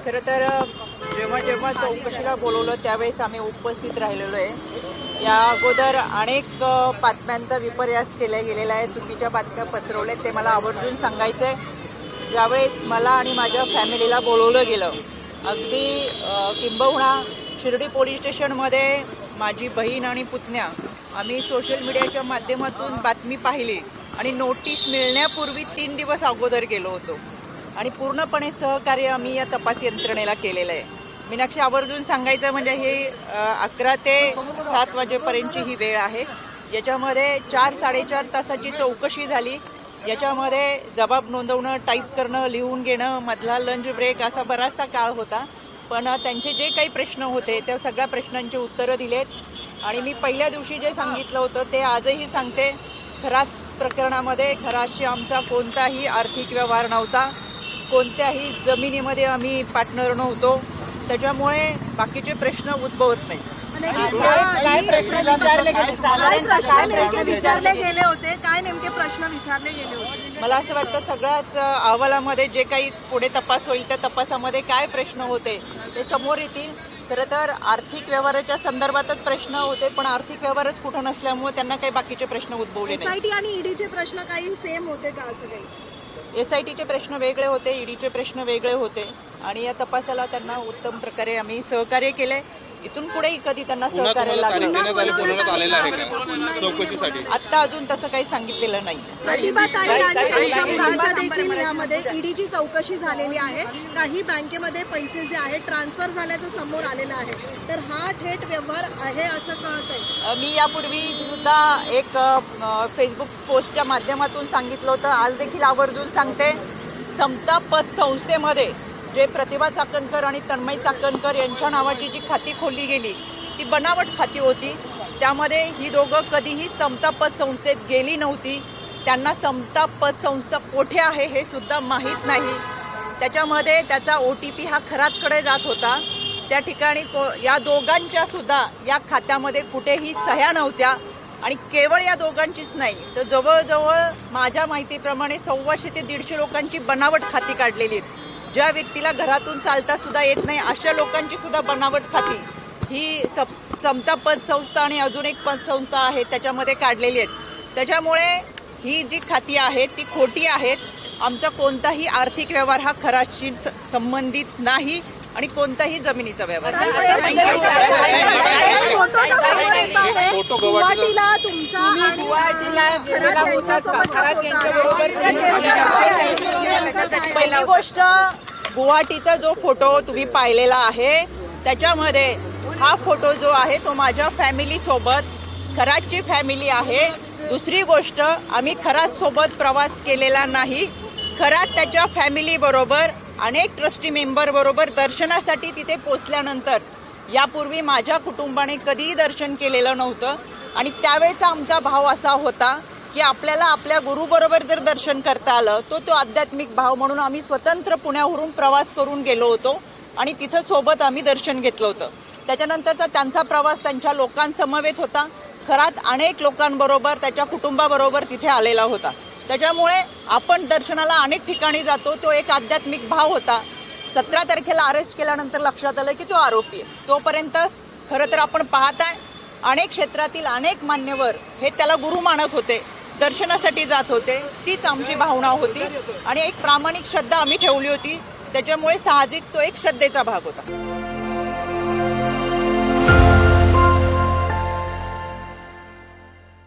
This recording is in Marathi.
खरं तर जेव्हा जेव्हा चौकशीला बोलवलं त्यावेळेस आम्ही उपस्थित राहिलेलो आहे। या अगोदर अनेक बातम्यांचा विपर्यास केला गेलेला आहे, चुकीच्या बातम्या पसरवल्यात, ते मला आवर्जून सांगायचं आहे। ज्यावेळेस मला आणि माझ्या फॅमिलीला बोलवलं गेलं, अगदी किंबहुना शिर्डी पोलीस स्टेशनमध्ये माझी बहीण आणि पुतण्या आम्ही सोशल मीडियाच्या माध्यमातून बातमी पाहिली आणि नोटीस मिळण्यापूर्वी 3 दिवस अगोदर गेलो होतो आणि पूर्णपणे सहकार्य आम्ही या तपास यंत्रणेला केलेलं आहे। मीनाक्षी, आवर्जून सांगायचं म्हणजे हे 11 ते 7 वाजेपर्यंतची ही वेळ आहे। याच्यामध्ये 4-4.5 तासाची चौकशी झाली। याच्यामध्ये जबाब नोंदवणं, टाईप करणं, लिहून घेणं, मधला लंच ब्रेक असा बराचसा काळ होता। पण त्यांचे जे काही प्रश्न होते त्या सगळ्या प्रश्नांची उत्तरं दिलेत आणि मी पहिल्या दिवशी जे सांगितलं होतं ते आजही सांगते। खरात प्रकरणामध्ये खराशी आमचा कोणताही आर्थिक व्यवहार नव्हता, कोणत्याही जमिनीमध्ये आम्ही पार्टनर नव्हतो, त्याच्यामुळे बाकीचे प्रश्न उद्भवत नाहीत। काय विचारले गेले होते, काय नेमके प्रश्न विचारले गेले होते? मला असं वाटतं सगळ्याच अहवालामध्ये जे काही पुढे तपास होईल त्या तपासामध्ये काय प्रश्न होते ते समोर येतील। खरं तर आर्थिक व्यवहाराच्या संदर्भातच प्रश्न होते, पण आर्थिक व्यवहारच कुठं नसल्यामुळे त्यांना काही बाकीचे प्रश्न उद्भवले नाही। SIT आणि ईडीचे प्रश्न काही सेम होते का? असं काही SITचे प्रश्न वेगळे होते, ईडीचे प्रश्न वेगळे होते आणि या तपासाला त्यांना उत्तम प्रकारे आम्ही सहकार्य केले। इथून पुढेही कधी त्यांना सहकार्य लागलं आता अजून तसं काही सांगितलेलं नाही। प्रतिभाताई आणि त्यांच्या मुलाचा देखील यामध्ये ईडीची चौकशी झालेली आहे। काही बँकेमध्ये पैसे जे आहेत ट्रान्सफर झाल्याचं समोर आलेलं आहे, तर हा थेट व्यवहार आहे असं कळतंय। मी यापूर्वी सुद्धा एक फेसबुक पोस्टच्या माध्यमातून सांगितलं होतं, आज देखील आवर्जून सांगते। समता पत संस्थेमध्ये जे प्रतिभा चाकणकर आणि तन्मय चाकणकर यांच्या नावाची जी खाती खोलली गेली ती बनावट खाती होती। त्यामध्ये ही दोघं कधीही समता पत संस्थेत गेली नव्हती, त्यांना समता पत संस्था कोठे आहे हे सुद्धा माहीत नाही। त्याच्यामध्ये त्याचा OTP हा खरातकडे जात होता। त्या ठिकाणी या दोघांच्या सुद्धा या खात्यामध्ये कुठेही सह्या नव्हत्या आणि केवळ या दोघांचीच नाही तर जवळजवळ माझ्या माहितीप्रमाणे 125 ते 150 लोकांची बनावट खाती काढलेली आहेत। ज्या व्यक्तीला घरातून चालता सुद्धा येत नाही अशा लोकांची सुद्धा बनावट खाती ही समता पत संस्था आणि अजून एक पतसंस्था आहे त्याच्यामध्ये काढलेली आहेत। त्याच्यामुळे ही जी खाती आहेत ती खोटी आहेत। आमचा कोणताही आर्थिक व्यवहार हा खराशी संबंधित नाही आणि कोणताही जमिनीचा व्यवहार गुवाहाटीला तुमचा पहिली गोष्ट, गुवाहाटीचा जो फोटो तुम्ही पाहिलेला आहे त्याच्यामध्ये हा फोटो जो आहे तो माझ्या फॅमिली सोबत, खरातची फॅमिली आहे। दुसरी गोष्ट, आम्ही खरात सोबत प्रवास केलेला नाही। खरात त्याच्या फॅमिली बरोबर अनेक ट्रस्टी मेंबर बरोबर दर्शनासाठी तिथे पोचल्यानंतर यापूर्वी माझ्या कुटुंबाने कधीही दर्शन केलेलं नव्हतं आणि त्यावेळेचा आमचा भाव असा होता की आपल्याला आपल्या गुरुबरोबर जर दर्शन करता आलं तो आध्यात्मिक भाव म्हणून आम्ही स्वतंत्र पुण्यावरून प्रवास करून गेलो होतो आणि तिथं सोबत आम्ही दर्शन घेतलं होतं। त्याच्यानंतरचा त्यांचा प्रवास त्यांच्या लोकांसमवेत होता। खरात अनेक लोकांबरोबर त्याच्या कुटुंबाबरोबर तिथे आलेला होता। त्याच्यामुळे आपण दर्शनाला अनेक ठिकाणी जातो, तो एक आध्यात्मिक भाव होता। 17 तारखेला अरेस्ट केल्यानंतर लक्षात आलं की तो आरोपी आहे। तोपर्यंत खरं तर आपण पाहताय अनेक क्षेत्रातील अनेक मान्यवर हे त्याला गुरु मानत होते, दर्शनासाठी जात होते। तीच आमची भावना होती आणि एक प्रामाणिक श्रद्धा आम्ही ठेवली होती, त्याच्यामुळे साहजिक तो एक श्रद्धेचा भाग होता।